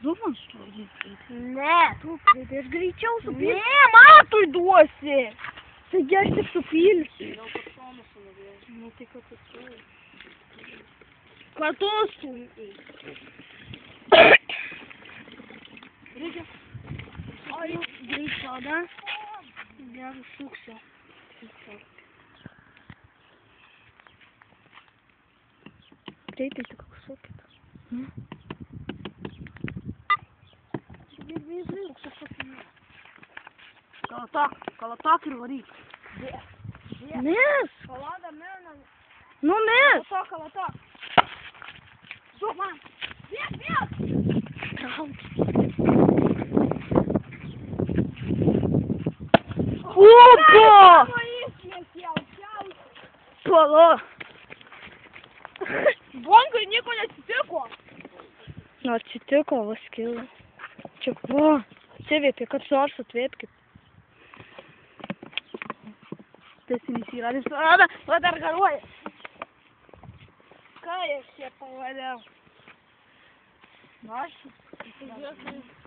Zumas turi. Ne, tu pridės greičiau supilsi. Ne, matui duosi. Taigi aš tik supilsiu. Gal kartoną sunuvėsiu. Nu tai kad tu. Kartos tu. Reikia. O jau greit soda. Gerai suksiu. Greitai tik sukit. Kalatok ir varyk. Nes. Kalada, mena. Nu nes. Kalatok. Duok man. Vėl. Opa! Pala. Bongai nieko neatsitiko. Nu atsitiko, va skilo. Čia va. Atsivietė, kad nors atvėpkit. Tesinis yra, va dar garuoja. Ką aš čia pavaliau? Na, aš.